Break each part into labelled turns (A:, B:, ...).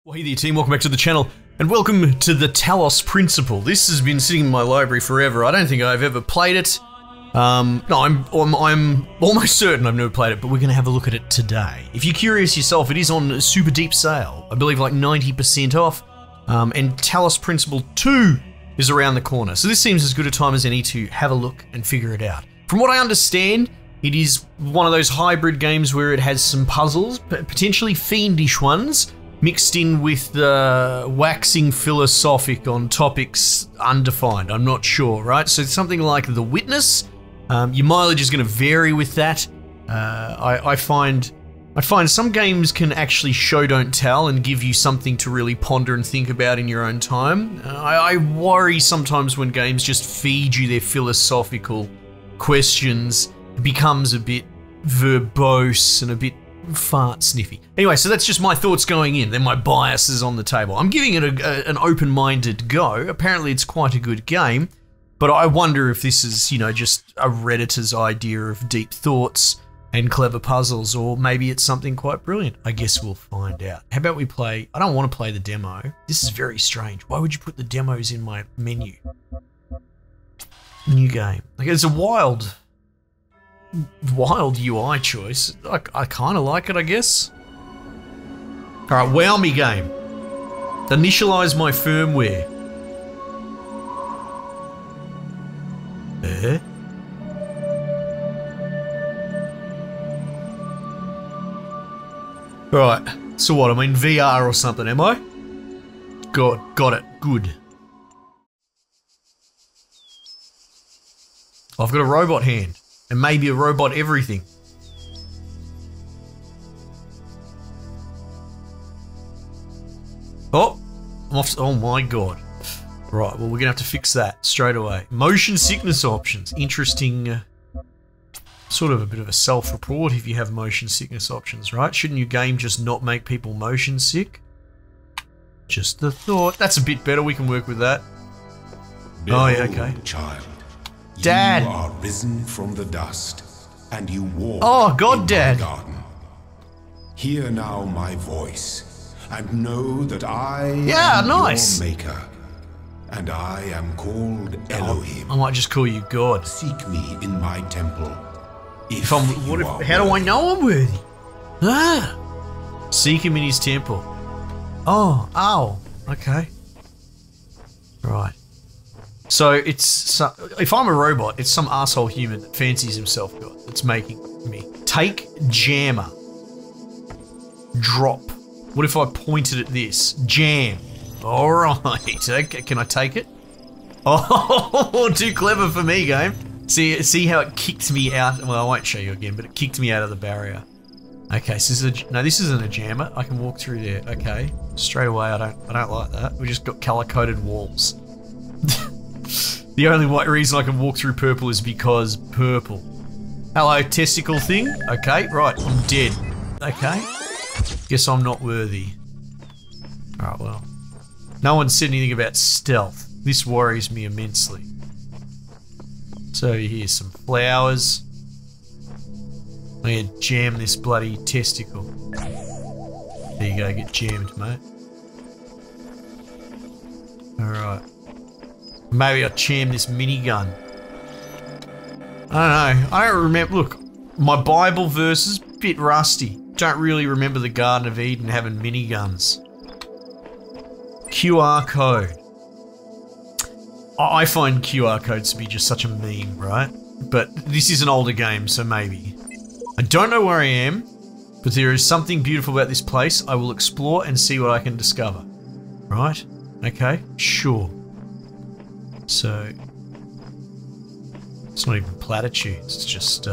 A: Well, hey there team, welcome back to the channel, and welcome to the Talos Principle. This has been sitting in my library forever. I don't think I've ever played it. No, I'm almost certain I've never played it, but we're going to have a look at it today. If you're curious yourself, it is on super deep sale. I believe like 90% off. And Talos Principle 2 is around the corner. So this seems as good a time as any to have a look and figure it out. From what I understand, it is one of those hybrid games where it has some puzzles, potentially fiendish ones, mixed in with the waxing philosophic on topics undefined. I'm not sure, right? So something like The Witness. Your mileage is going to vary with that. I find some games can actually show don't tell and give you something to really ponder and think about in your own time. I worry sometimes when games just feed you their philosophical questions. It becomes a bit verbose and a bit fart sniffy. Anyway, so that's just my thoughts going in. Then my biases on the table. I'm giving it an open-minded go. Apparently it's quite a good game, but I wonder if this is, you know, just a Redditor's idea of deep thoughts and clever puzzles, or maybe it's something quite brilliant. I guess we'll find out. How about we play... I don't want to play the demo. This is very strange. Why would you put the demos in my menu? New game. Like, it's a wild UI choice. I kind of like it, I guess. Alright, wow me game. Initialize my firmware. Right, so what, I'm in VR or something, am I? Got it, good. I've got a robot hand. And maybe a robot everything. Oh, I'm off. Oh my god. Right, well, we're gonna have to fix that straight away. Motion sickness options. Interesting, sort of a bit of a self-report if you have motion sickness options, right? Shouldn't your game just not make people motion sick? Just the thought. That's a bit better, we can work with that.
B: Behold,
A: oh yeah, okay.
B: Child.
A: Dad.
B: You are risen from the dust, and you walk
A: God,
B: in
A: Dad.
B: my garden. Hear now my voice, and know that I am your maker, and I am called Elohim.
A: I might just call you God.
B: Seek me in my temple.
A: How do I know I'm worthy? Ah, seek him in his temple. Oh, okay. Right. So it's if I'm a robot, it's some asshole human that fancies himself God that's making me. Take jammer. Drop. What if I pointed at this? Jam. All right. Okay, can I take it? Oh, too clever for me, game. See how it kicked me out? Well, I won't show you again, but it kicked me out of the barrier. Okay, so this isn't a jammer. I can walk through there. Okay, straight away. I don't like that. We just got color-coded walls. The only reason I can walk through purple is because purple. Hello, testicle thing. Okay, right, I'm dead. Okay. Guess I'm not worthy. Alright, well. No one said anything about stealth. This worries me immensely. So here's some flowers. I'm gonna jam this bloody testicle. There you go, get jammed, mate. Alright. Maybe I'll jam this minigun. I don't know. I don't remember. Look, my Bible verses, bit rusty. Don't really remember the Garden of Eden having miniguns. QR code. I find QR codes to be just such a meme, right? But this is an older game, so maybe. I don't know where I am, but there is something beautiful about this place. I will explore and see what I can discover. Right? Okay, sure. So, it's not even platitudes, it's just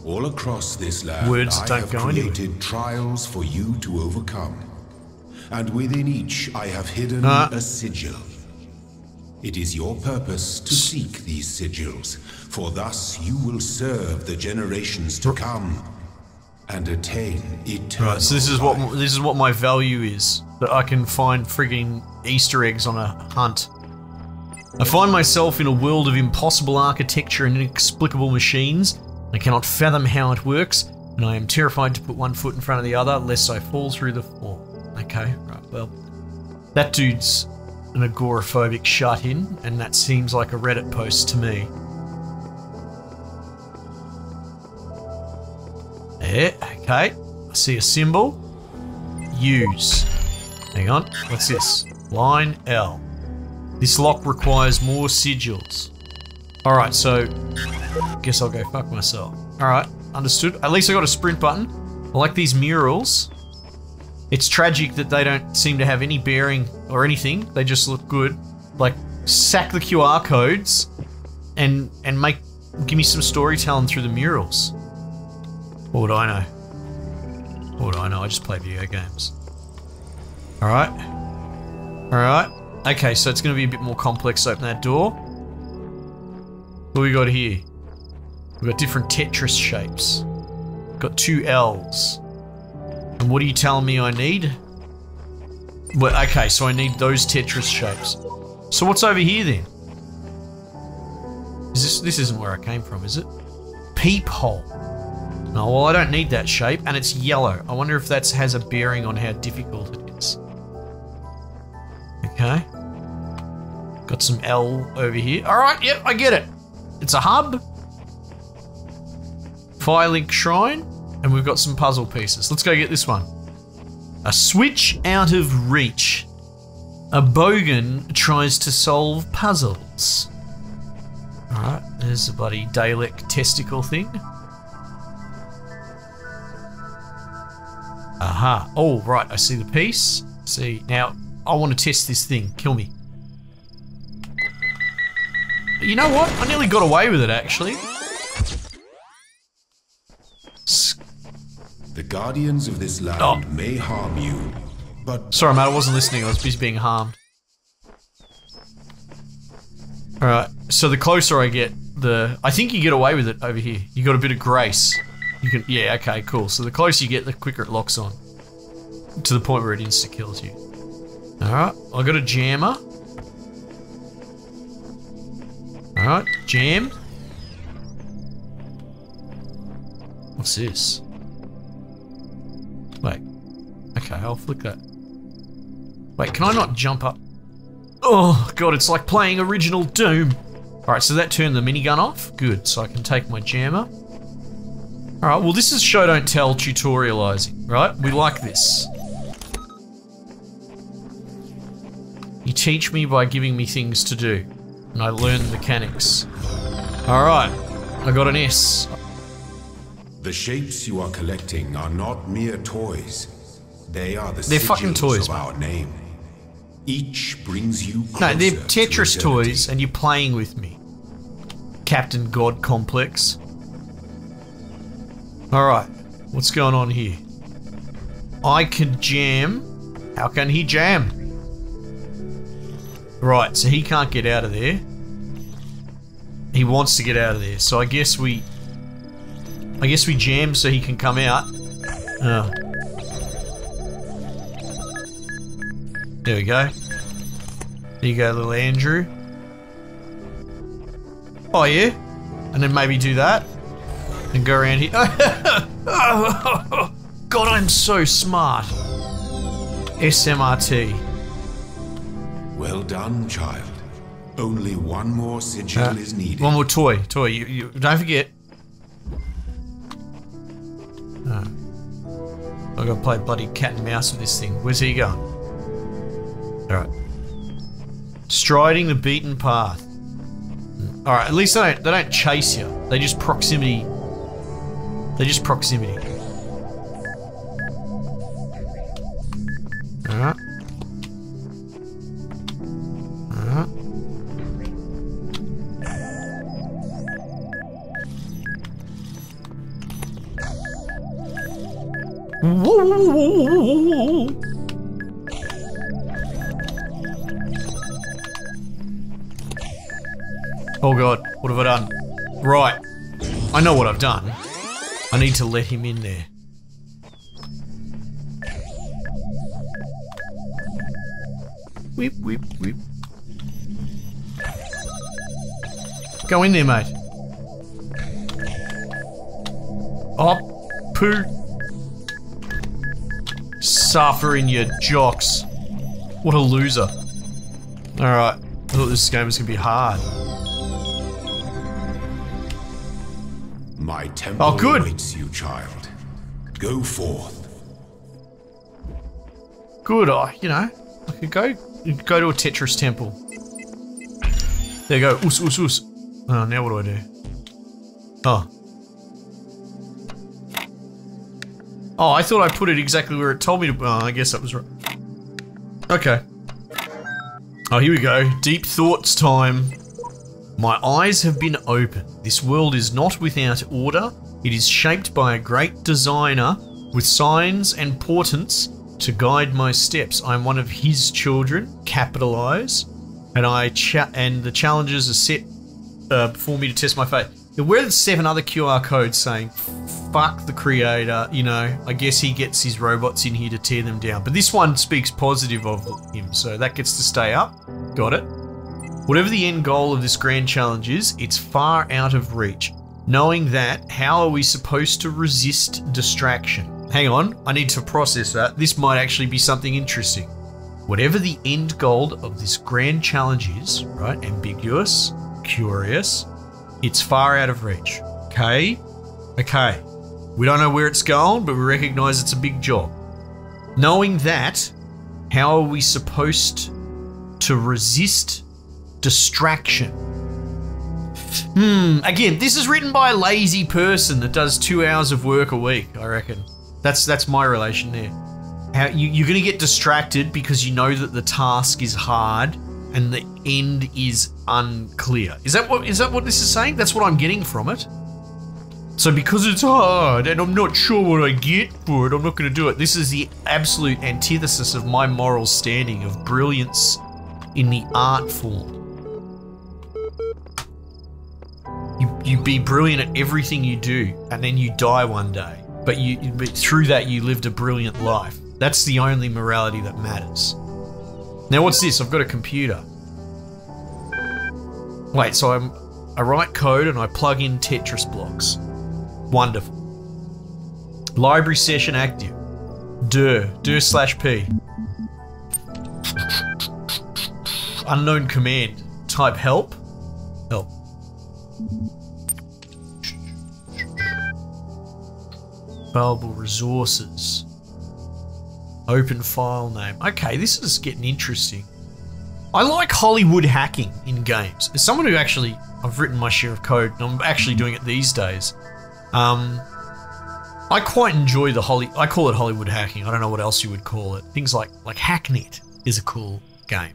B: all across this land,
A: words that don't go anywhere.
B: I have created trials for you to overcome, and within each I have hidden a sigil. It is your purpose to seek these sigils, for thus you will serve the generations to come and attain eternal
A: Right, so this is what my value is. That I can find frigging Easter eggs on a hunt. I find myself in a world of impossible architecture and inexplicable machines. I cannot fathom how it works, and I am terrified to put one foot in front of the other lest I fall through the floor. Okay, right, well, that dude's an agoraphobic shut-in, and that seems like a Reddit post to me. Yeah, okay. I see a symbol. Use. Hang on, what's this? Line L. This lock requires more sigils. Alright, so guess I'll go fuck myself. Alright, understood. At least I got a sprint button. I like these murals. It's tragic that they don't seem to have any bearing or anything. They just look good. Like, sack the QR codes and give me some storytelling through the murals. What would I know? What would I know? I just play video games. Alright. Alright. Okay, so it's going to be a bit more complex to open that door. What we got here? We've got different Tetris shapes. Got 2 L's. And what are you telling me I need? Well, okay, so I need those Tetris shapes. So what's over here then? This isn't where I came from, is it? Peephole. No, well, I don't need that shape, and it's yellow. I wonder if that has a bearing on how difficult it is. Okay. Got some L over here. Alright, yep, I get it. It's a hub. Firelink Shrine. And we've got some puzzle pieces. Let's go get this one. A switch out of reach. A bogan tries to solve puzzles. Alright, there's the bloody Dalek testicle thing. Aha. Oh, right, I see the piece. See, now, I want to test this thing. Kill me. You know what? I nearly got away with it, actually.
B: The guardians of this land may harm you, but...
A: Sorry, mate, I wasn't listening. I was busy being harmed. Alright, so the closer I get, I think you get away with it over here. You got a bit of grace. You can... Yeah, okay, cool. So the closer you get, the quicker it locks on. To the point where it insta-kills you. Alright, I got a jammer. Alright, jammed. What's this? Wait. Okay, I'll flick that. Wait, can I not jump up? Oh, God, it's like playing original Doom. Alright, so that turned the minigun off. Good, so I can take my jammer. Alright, well, this is show don't tell tutorializing, right? We like this. You teach me by giving me things to do, and I learn the mechanics. Alright, I got an S.
B: The shapes you are collecting are not mere toys. They are the
A: They're fucking toys,
B: of our name. Each brings you closer.
A: No, they're Tetris
B: to
A: toys, and you're playing with me. Captain God Complex. Alright, what's going on here? I can jam. How can he jam? Right, so he can't get out of there. He wants to get out of there, so I guess we jam so he can come out. Oh. There we go. There you go, little Andrew. Oh yeah? And then maybe do that. And go around here. God, I'm so smart. SMRT.
B: Well done, child. Only one more sigil is needed.
A: One more toy. You don't forget. I've got to play bloody cat and mouse with this thing. Where's he going? Alright. Striding the beaten path. Alright, at least they don't chase you. They just proximity. Alright. Alright. Whoa. Oh God, what have I done? Right, I know what I've done. I need to let him in there. Whip, whip, whip. Go in there, mate. Oh, poo. Suffering, you jocks. What a loser. Alright. I thought this game was going to be hard.
B: My temple
A: good.
B: awaits you, child. Go forth.
A: Good, I could go to a Tetris temple. There you go. Us, us, us. Oh, now what do I do? Oh. Oh, I thought I put it exactly where it told me to. Oh, I guess that was right. Okay. Oh, here we go. Deep thoughts time. My eyes have been opened. This world is not without order. It is shaped by a great designer with signs and portents to guide my steps. I am one of his children, capitalize, and the challenges are set before me to test my faith. Where are the 7 other QR codes saying, fuck the creator, I guess he gets his robots in here to tear them down. But this one speaks positive of him, so that gets to stay up. Got it. Whatever the end goal of this grand challenge is, it's far out of reach. Knowing that, how are we supposed to resist distraction? Hang on, I need to process that. This might actually be something interesting. Whatever the end goal of this grand challenge is, right? Ambiguous, curious, it's far out of reach. Okay? Okay. We don't know where it's going, but we recognize it's a big job. Knowing that, how are we supposed to resist distraction? Again, this is written by a lazy person that does 2 hours of work a week, I reckon. That's my relation there. You're going to get distracted because you know that the task is hard and the end is unclear. Is that what this is saying? That's what I'm getting from it. So because it's hard and I'm not sure what I get for it, I'm not going to do it. This is the absolute antithesis of my moral standing of brilliance in the art form. You be brilliant at everything you do, and then you die one day. But through that you lived a brilliant life. That's the only morality that matters. Now what's this? I've got a computer. Wait, so I write code and I plug in Tetris blocks. Wonderful. Library session active. dir/p. Unknown command. Type help. Help. Available resources. Open file name. Okay, this is getting interesting. I like Hollywood hacking in games. As someone who actually, I've written my share of code, and I'm actually doing it these days. I quite enjoy I call it Hollywood hacking. I don't know what else you would call it. Things like Hacknet is a cool game.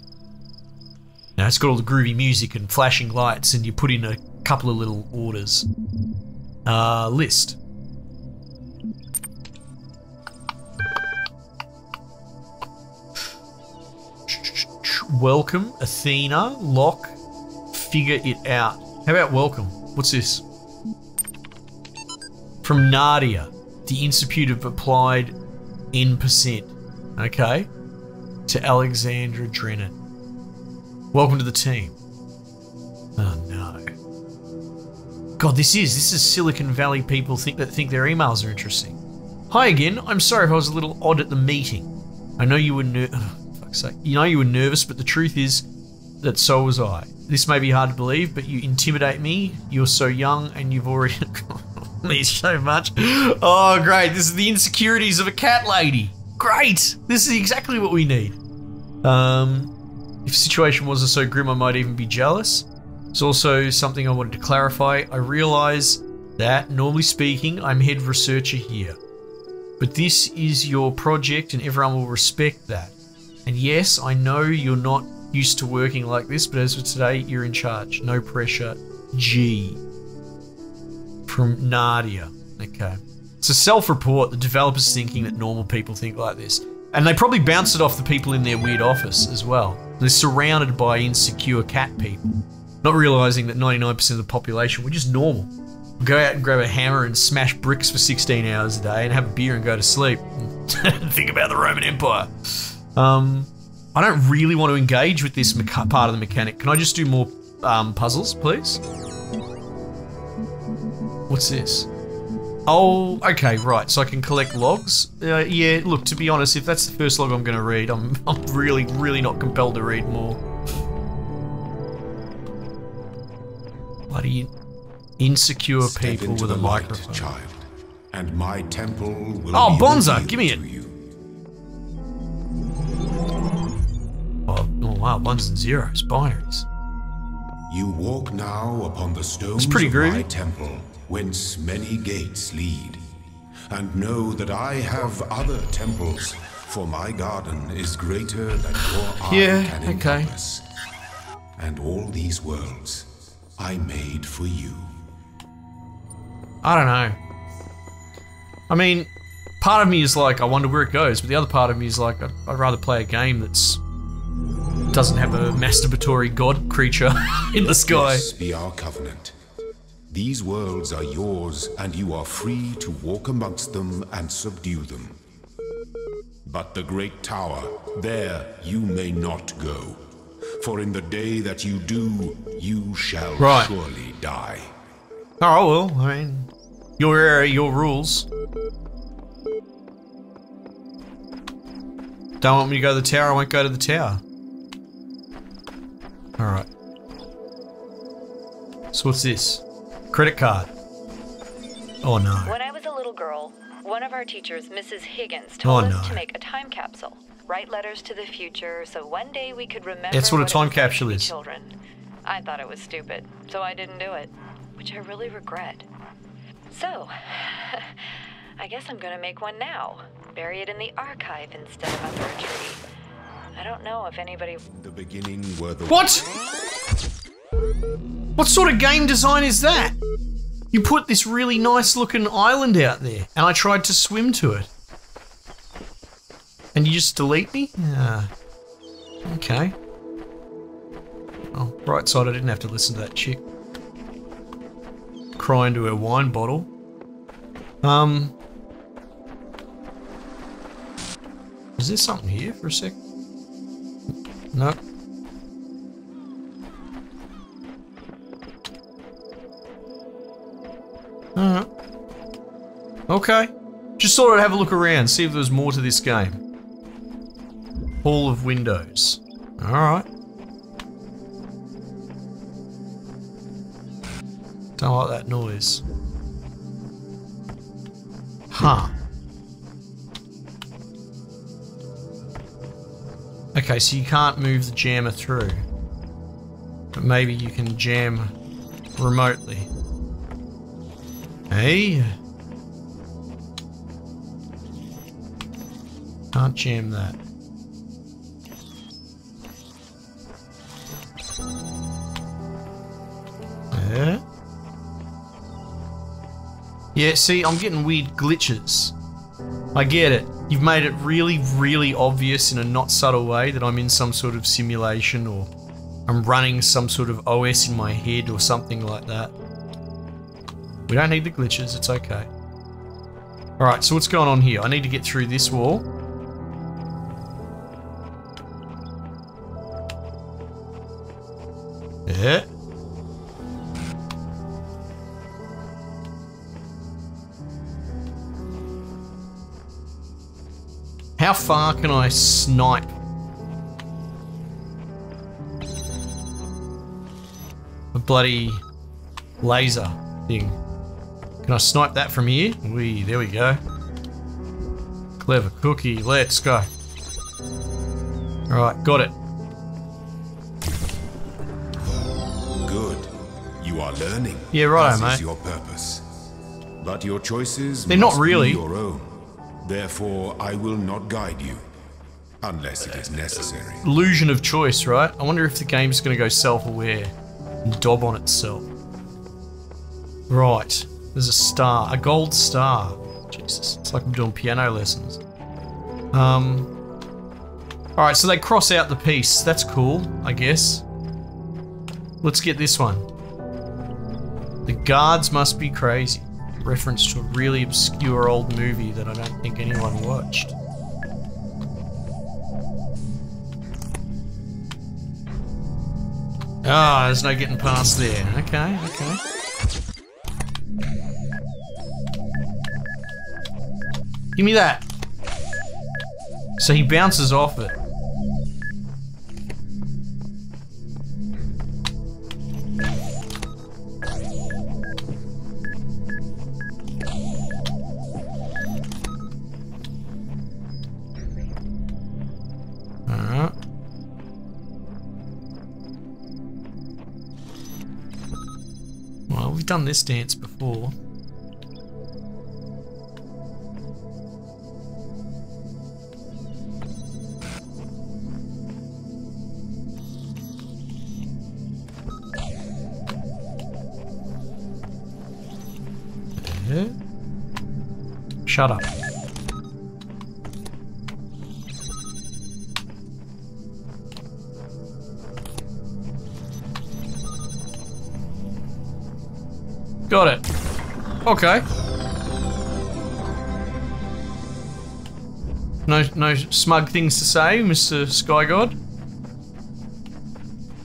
A: Now it's got all the groovy music and flashing lights, and you put in a couple of little orders. List. Welcome, Athena, lock, figure it out. How about welcome? What's this? From Nadia, the Institute of Applied N%. Okay. To Alexandra Drennan. Welcome to the team. Oh no. God, this is Silicon Valley people that think their emails are interesting. Hi again, I'm sorry if I was a little odd at the meeting. I know you were you were nervous, but the truth is that so was I. This may be hard to believe, but you intimidate me. You're so young and you've already me so much. Oh, great. This is the insecurities of a cat lady. Great. This is exactly what we need. If the situation wasn't so grim, I might even be jealous. It's also something I wanted to clarify. I realise that, normally speaking, I'm head researcher here. But this is your project and everyone will respect that. And yes, I know you're not used to working like this, but as of today, you're in charge. No pressure. G. From Nadia. Okay. It's a self-report. The developer's thinking that normal people think like this. And they probably bounce it off the people in their weird office as well. They're surrounded by insecure cat people. Not realising that 99% of the population were just normal. Go out and grab a hammer and smash bricks for 16 hours a day and have a beer and go to sleep. And think about the Roman Empire. I don't really want to engage with this part of the mechanic. Can I just do more puzzles, please? What's this? Oh, okay, right. So I can collect logs. Yeah. Look, to be honest, if that's the first log I'm going to read, I'm really, really not compelled to read more. Bloody insecure
B: Step
A: people
B: into
A: with a
B: the light,
A: microphone.
B: child, and my temple will
A: Oh,
B: be
A: Bonza,
B: revealed
A: give me
B: to
A: it.
B: you.
A: Oh wow, ones and zeros, binaries.
B: You walk now upon the stones
A: It's pretty
B: of my
A: groovy.
B: temple, whence many gates lead. And know that I have other temples, for my garden is greater than your eye can encompass. And all these worlds I made for you.
A: I don't know. I mean, part of me is like, I wonder where it goes, but the other part of me is like, I'd rather play a game that's doesn't have a masturbatory god creature in the sky.
B: This be our covenant. These worlds are yours, and you are free to walk amongst them and subdue them. But the great tower, there you may not go. For in the day that you do, you shall surely die.
A: Oh well, I mean, your area, your rules. Don't want me to go to the tower, I won't go to the tower. Alright. So what's this? Credit card. Oh no.
C: When I was a little girl, one of our teachers, Mrs. Higgins, told us to make a time capsule. Write letters to the future so one day we could remember.
A: That's what a time capsule is.
C: Children. I thought it was stupid, so I didn't do it, which I really regret. So, I guess I'm gonna make one now. Bury it in the archive instead of under a tree. I don't know if anybody...
B: The beginning were the...
A: What? What sort of game design is that? You put this really nice looking island out there, and I tried to swim to it. And you just delete me? Yeah. Okay. Oh, right side, I didn't have to listen to that chick cry into her wine bottle. Is there something here for a sec? Nope. Okay. Just thought I'd have a look around, see if there was more to this game. Hall of Windows. Alright. Don't like that noise. Huh. Okay, so you can't move the jammer through. But maybe you can jam remotely. Hey? Can't jam that. Yeah. Yeah, see, I'm getting weird glitches. I get it. You've made it really, really obvious in a not subtle way that I'm in some sort of simulation or I'm running some sort of OS in my head or something like that. We don't need the glitches, it's okay. Alright, so what's going on here? I need to get through this wall. Yeah. How far can I snipe? A bloody laser thing. Can I snipe that from here? Wee, there we go. Clever cookie, let's go. Alright, got it.
B: Good. You are learning.
A: Yeah, right,
B: That is
A: mate.
B: your purpose. But your choices
A: They're
B: must
A: not really.
B: be your own. Therefore, I will not guide you. Unless it is necessary.
A: Illusion of choice, right? I wonder if the game's gonna go self-aware and dob on itself. Right. There's a star. A gold star. Jesus. It's like I'm doing piano lessons. Alright, so they cross out the piece. That's cool, I guess. Let's get this one. The guards must be crazy. Reference to a really obscure old movie that I don't think anyone watched. Ah, there's no getting past there. Okay, okay. Give me that. So he bounces off it. Alright. Well, we've done this dance before. Shut up. Got it. Okay. No smug things to say, Mr. Sky God.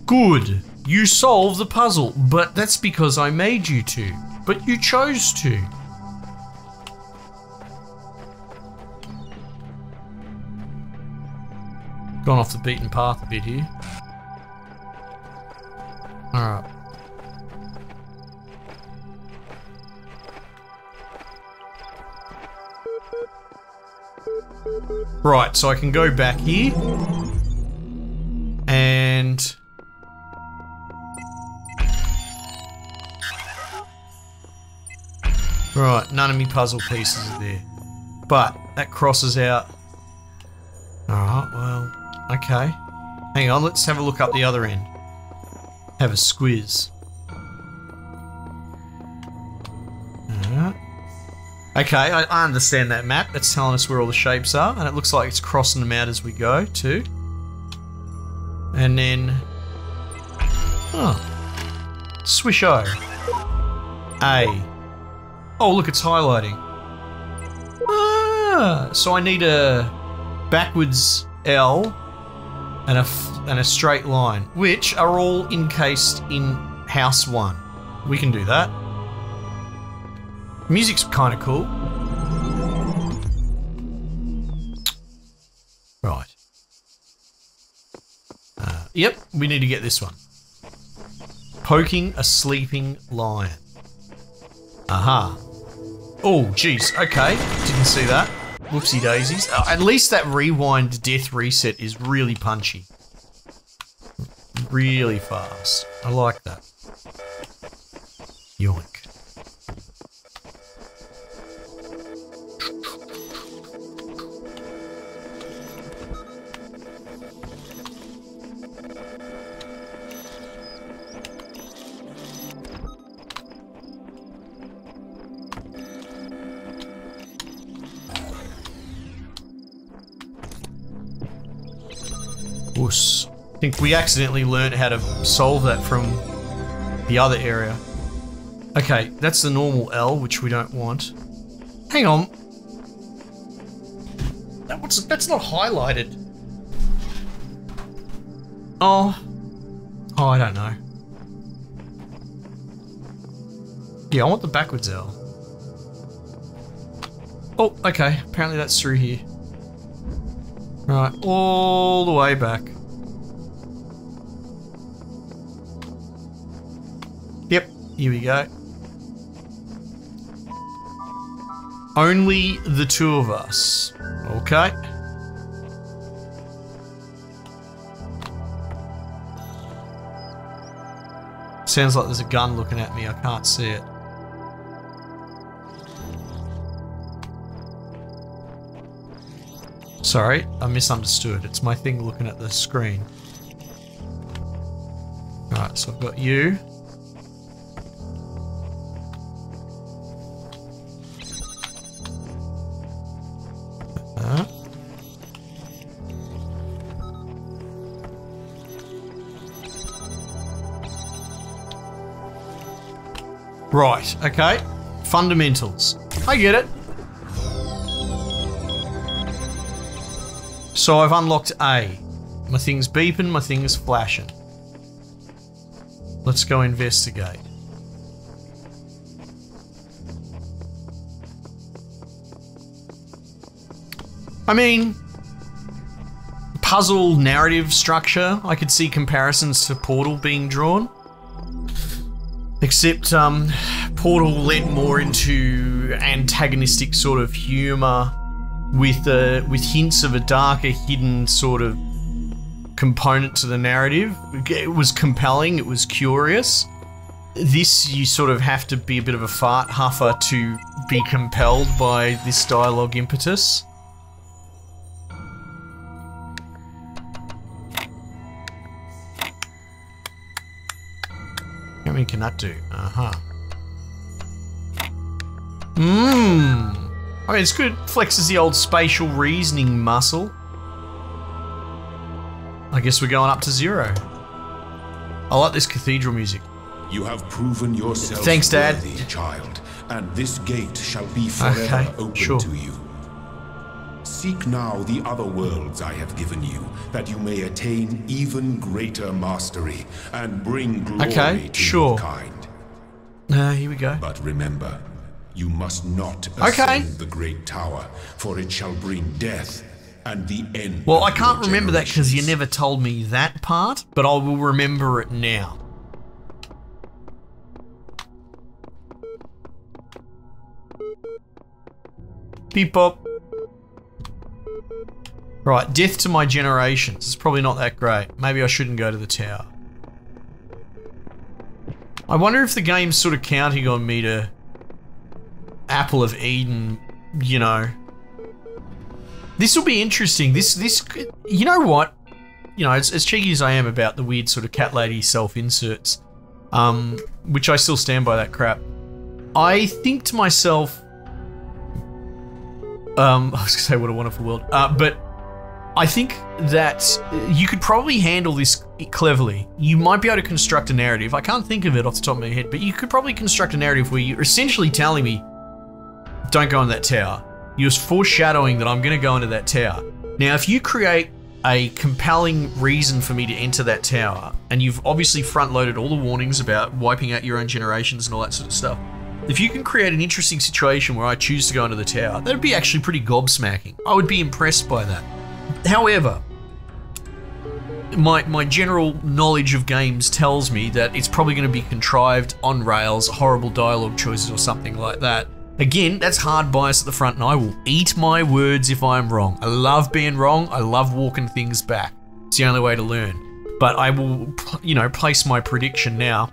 A: Good. You solved the puzzle, but that's because I made you to. But you chose to. Gone off the beaten path a bit here. Alright. Right, so I can go back here. And... Right, none of me puzzle pieces are there. But, that crosses out... Alright, well... Okay. Hang on, let's have a look up the other end. Have a squiz. Alright. Okay, I understand that map. That's telling us where all the shapes are, and it looks like it's crossing them out as we go, too. And then... Oh. Swish-o. A. Oh, look, it's highlighting. Ah, so I need a backwards L and a straight line, which are all encased in House 1. We can do that. Music's kind of cool. Right. Yep, we need to get this one. Poking a sleeping lion. Aha. Oh, jeez. Okay. Didn't see that. Whoopsie daisies. At least that rewind death reset is really punchy. Really fast. I like that. Yoink. Oos. I think we accidentally learned how to solve that from the other area. Okay, that's the normal L, which we don't want. Hang on. That's not highlighted. Oh, I don't know. Yeah, I want the backwards L. Oh, okay. Apparently that's through here. Right, all the way back. Yep, here we go. Only the two of us. Okay. Sounds like there's a gun looking at me. I can't see it. Sorry, I misunderstood. It's my thing looking at the screen. Right, so I've got you. Right, okay. Fundamentals. I get it. So I've unlocked A. My thing's beeping, my thing's flashing. Let's go investigate. I mean, puzzle narrative structure, I could see comparisons to Portal being drawn. Except Portal led more into antagonistic sort of humour with hints of a darker, hidden sort of component to the narrative. It was compelling, it was curious. This, you sort of have to be a bit of a fart huffer to be compelled by this dialogue impetus. How many can that do? I mean, it's good. Flexes the old spatial reasoning muscle. I guess we're going up to 0. I like this cathedral music.
B: You have proven yourself
A: Thanks, Dad.
B: worthy, child, and this gate shall be forever open to you. Seek now the other worlds I have given you, that you may attain even greater mastery and bring glory to mankind.
A: Here we go.
B: But remember, you must not ascend the great tower, for it shall bring death and the end.
A: Well, I can't remember that because you never told me that part, but I will remember it now. Beep bop. Right, death to my generations. It's probably not that great. Maybe I shouldn't go to the tower. I wonder if the game's sort of counting on me to Apple of Eden, you know. This will be interesting. This, you know what? You know, as cheeky as I am about the weird sort of cat lady self-inserts, which I still stand by that crap. I think to myself, I was gonna say what a wonderful world, but I think that you could probably handle this cleverly. You might be able to construct a narrative. I can't think of it off the top of my head, but you could probably construct a narrative where you're essentially telling me, don't go into that tower. You're foreshadowing that I'm going to go into that tower. Now, if you create a compelling reason for me to enter that tower, and you've obviously front-loaded all the warnings about wiping out your own generations and all that sort of stuff, if you can create an interesting situation where I choose to go into the tower, that'd be actually pretty gobsmacking. I would be impressed by that. However, my general knowledge of games tells me that it's probably going to be contrived on rails, horrible dialogue choices or something like that. Again, that's hard bias at the front, and I will eat my words if I'm wrong. I love being wrong. I love walking things back. It's the only way to learn. But I will, you know, place my prediction now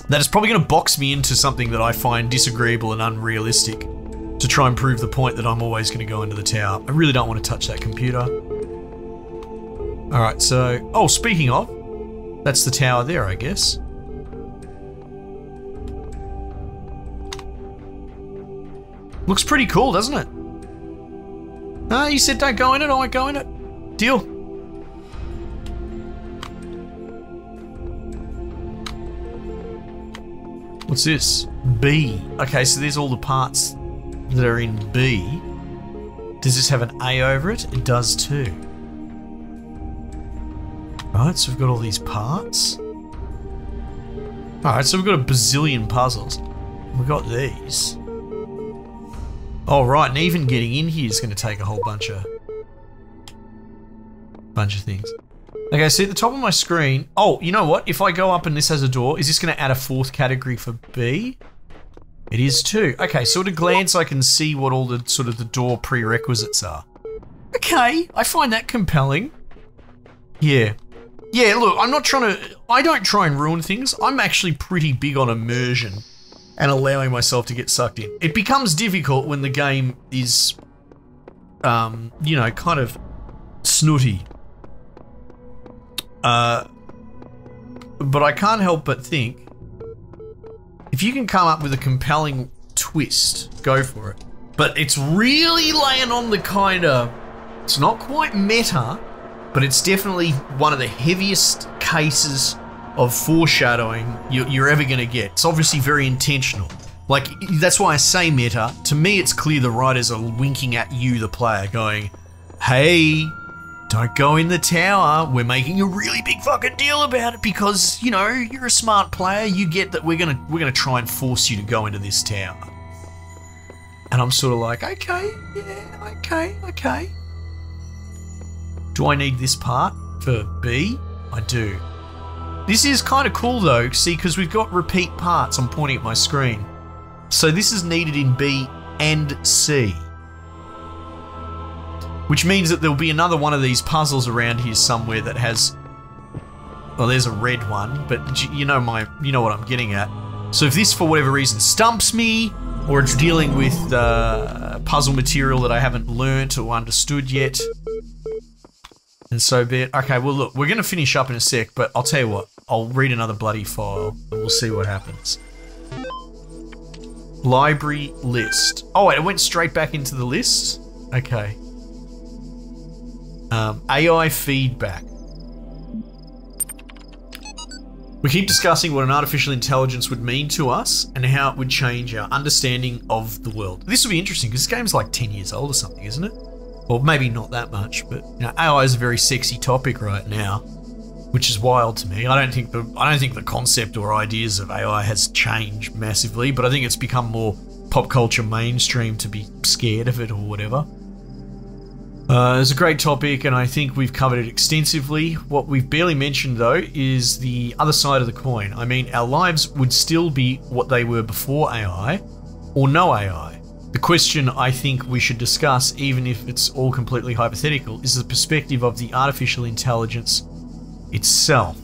A: that it's probably going to box me into something that I find disagreeable and unrealistic to try and prove the point that I'm always going to go into the tower. I really don't want to touch that computer. Alright, so... Oh, speaking of, that's the tower there, I guess. Looks pretty cool, doesn't it? Ah, you said don't go in it, I won't go in it. Deal. What's this? B. Okay, so there's all the parts that are in B. Does this have an A over it? It does too. Right, so we've got all these parts. Alright, so we've got a bazillion puzzles. We've got these. Oh, right, and even getting in here is going to take a whole bunch of things. Okay, see at the top of my screen... Oh, you know what? If I go up and this has a door, is this going to add a 4th category for B? It is too. Okay, so at a glance I can see what all the sort of the door prerequisites are. Okay, I find that compelling. Yeah. Yeah, look, I'm not trying to... I don't try and ruin things. I'm actually pretty big on immersion and allowing myself to get sucked in. It becomes difficult when the game is, you know, kind of snooty. But I can't help but think, if you can come up with a compelling twist, go for it. But it's really laying on the kind of... It's not quite meta, but it's definitely one of the heaviest cases of foreshadowing you're ever going to get. It's obviously very intentional. Like, that's why I say meta. To me, it's clear the writers are winking at you, the player, going, hey, don't go in the tower. We're making a really big fucking deal about it because, you know, you're a smart player. You get that we're gonna try and force you to go into this tower. And I'm sort of like, okay, yeah, okay. Do I need this part for B? I do. This is kind of cool though, see, because we've got repeat parts. I'm pointing at my screen. So this is needed in B and C. Which means that there'll be another one of these puzzles around here somewhere that has... Well, there's a red one, but you know what I'm getting at. So if this, for whatever reason, stumps me, or it's dealing with puzzle material that I haven't learnt or understood yet, and so be it. Okay, well look, we're going to finish up in a sec, but I'll tell you what, I'll read another bloody file, and we'll see what happens. Library list. Oh wait, it went straight back into the list? Okay. AI feedback. We keep discussing what an artificial intelligence would mean to us and how it would change our understanding of the world. This will be interesting because this game's like 10 years old or something, isn't it? Or maybe not that much, but you know, AI is a very sexy topic right now, which is wild to me. I don't think the concept or ideas of AI has changed massively, but I think it's become more pop culture mainstream to be scared of it or whatever. It's a great topic, and I think we've covered it extensively. What we've barely mentioned, though, is the other side of the coin. I mean, our lives would still be what they were before AI, or no AI. The question I think we should discuss, even if it's all completely hypothetical, is the perspective of the artificial intelligence itself.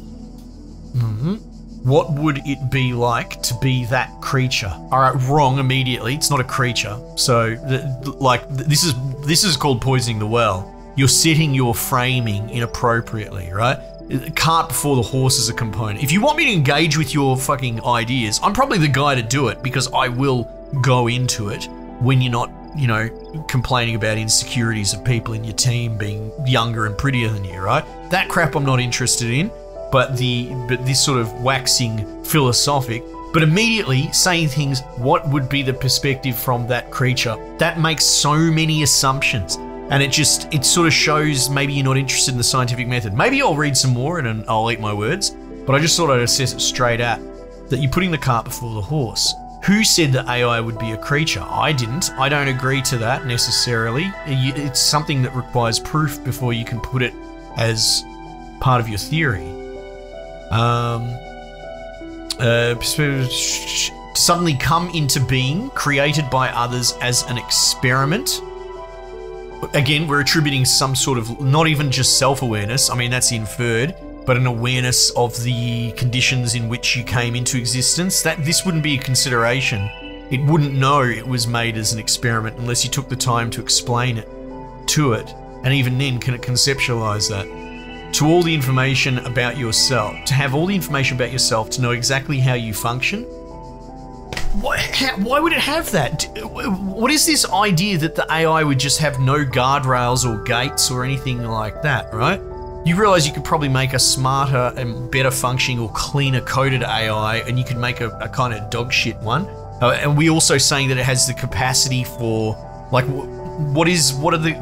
A: What would it be like to be that creature? Alright, wrong immediately. It's not a creature. So, this is called poisoning the well. You're setting your framing inappropriately, right? Cart before the horse is a component. If you want me to engage with your fucking ideas, I'm probably the guy to do it because I will go into it when you're not, you know, complaining about insecurities of people in your team being younger and prettier than you, right? That crap I'm not interested in. But this sort of waxing philosophic, but immediately saying things, what would be the perspective from that creature? That makes so many assumptions, and it sort of shows maybe you're not interested in the scientific method. Maybe I'll read some more and I'll eat my words, but I just thought I'd assess it straight at that you're putting the cart before the horse. Who said that AI would be a creature? I didn't. I don't agree to that necessarily. It's something that requires proof before you can put it as part of your theory. Suddenly come into being, created by others as an experiment. Again, we're attributing some sort of, not even just self-awareness, I mean that's inferred, but an awareness of the conditions in which you came into existence. That this wouldn't be a consideration. It wouldn't know it was made as an experiment unless you took the time to explain it to it. And even then, can it conceptualize that? To all the information about yourself, to have all the information about yourself, to know exactly how you function. Why would it have that? What is this idea that the AI would just have no guardrails or gates or anything like that, right? You realize you could probably make a smarter and better functioning or cleaner coded AI, and you could make a kind of dog shit one. And we also saying that it has the capacity for, like, what are the I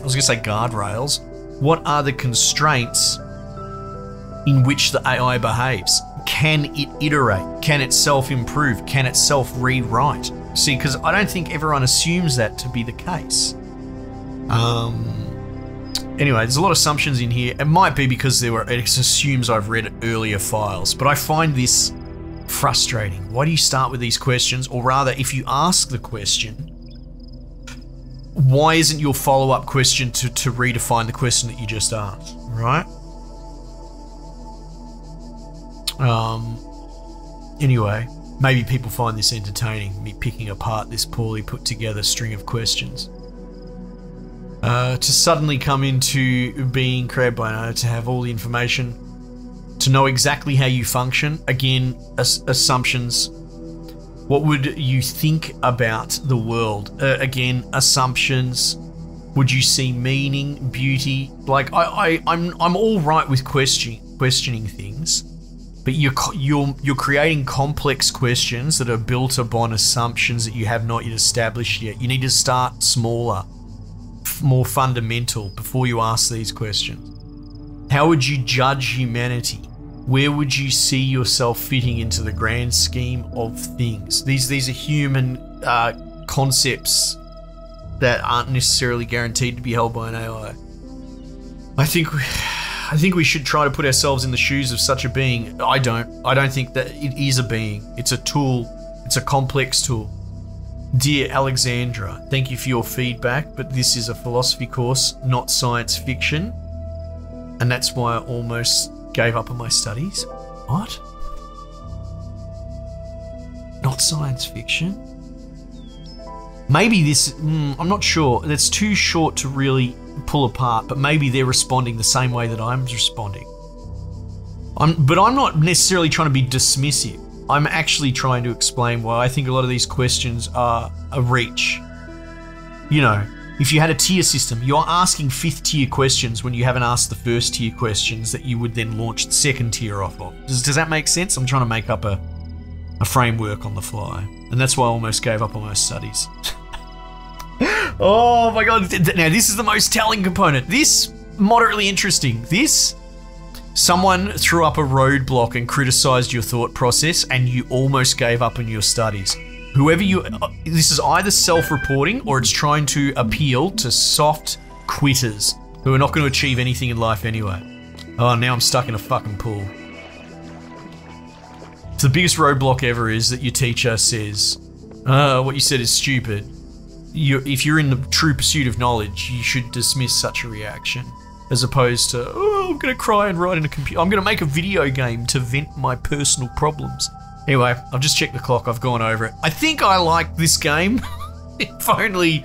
A: was gonna say guardrails. What are the constraints in which the AI behaves? Can it iterate? Can it self-improve? Can it self-rewrite? See, because I don't think everyone assumes that to be the case. Anyway, there's a lot of assumptions in here. It might be because it assumes I've read earlier files, but I find this frustrating. Why do you start with these questions? Or rather, if you ask the question, why isn't your follow-up question to redefine the question that you just asked, right? Anyway, maybe people find this entertaining, me picking apart this poorly put together string of questions. To suddenly come into being created by another, to have all the information, to know exactly how you function. Again, assumptions. What would you think about the world? Again, assumptions. Would you see meaning, beauty? Like I'm all right with questioning things, but you're creating complex questions that are built upon assumptions that you have not yet established yet. You need to start smaller, more fundamental before you ask these questions. How would you judge humanity? Where would you see yourself fitting into the grand scheme of things? These are human concepts that aren't necessarily guaranteed to be held by an AI. I think we should try to put ourselves in the shoes of such a being. I don't think that it is a being. It's a tool. It's a complex tool. Dear Alexandra, thank you for your feedback, but this is a philosophy course, not science fiction. And that's why I almost gave up on my studies. What? Not science fiction? Maybe this, I'm not sure. That's too short to really pull apart, but maybe they're responding the same way that I'm responding. But I'm not necessarily trying to be dismissive. I'm actually trying to explain why I think a lot of these questions are a reach. You know, if you had a tier system, you're asking 5th tier questions when you haven't asked the 1st tier questions that you would then launch the 2nd tier off of. Does that make sense? I'm trying to make up a framework on the fly. And that's why I almost gave up on my studies. Oh my god. Now this is the most telling component. This, moderately interesting. This, someone threw up a roadblock and criticized your thought process and you almost gave up on your studies. Whoever this is either self-reporting or it's trying to appeal to soft quitters who are not going to achieve anything in life anyway. Oh, now I'm stuck in a fucking pool. So the biggest roadblock ever is that your teacher says, what you said is stupid. If you're in the true pursuit of knowledge, you should dismiss such a reaction. As opposed to, oh, I'm going to cry and write in a computer. I'm going to make a video game to vent my personal problems. Anyway, I've just checked the clock. I've gone over it. I think I like this game. If only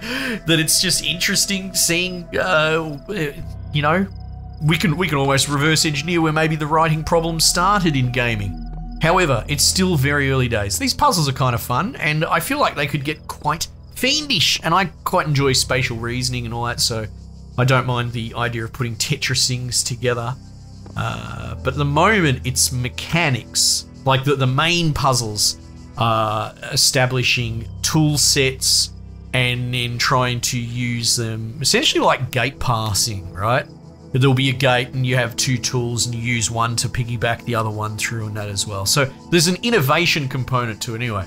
A: that it's just interesting seeing, you know, we can almost reverse engineer where maybe the writing problem started in gaming. However, it's still very early days. These puzzles are kind of fun, and I feel like they could get quite fiendish, and I quite enjoy spatial reasoning and all that, so I don't mind the idea of putting Tetris things together. But at the moment, it's mechanics. Like the main puzzles are establishing tool sets and then trying to use them essentially like gate passing, right? There'll be a gate and you have 2 tools and you use one to piggyback the other one through and that as well. So there's an innovation component to it anyway.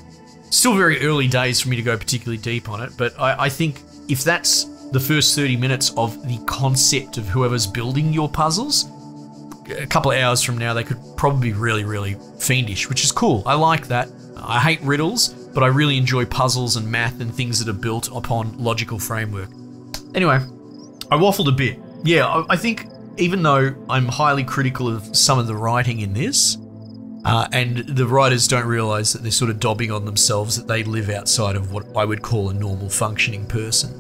A: Still very early days for me to go particularly deep on it, but I think if that's the first 30 minutes of the concept of whoever's building your puzzles, a couple of hours from now they could probably be really, really fiendish, which is cool. I like that. I hate riddles, but I really enjoy puzzles and math and things that are built upon logical framework. Anyway, I waffled a bit. Yeah, I think even though I'm highly critical of some of the writing in this, and the writers don't realise that they're sort of dobbing on themselves, that they live outside of what I would call a normal functioning person.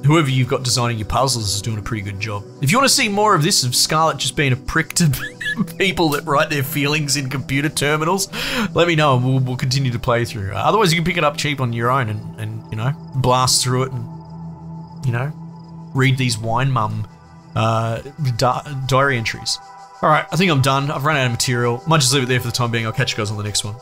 A: Whoever you've got designing your puzzles is doing a pretty good job. If you want to see more of this, of Scarlett just being a prick to people that write their feelings in computer terminals, let me know and we'll continue to play through. Otherwise you can pick it up cheap on your own and you know, blast through it and, you know, read these wine mum diary entries. Alright, I think I'm done. I've run out of material. Might just leave it there for the time being. I'll catch you guys on the next one.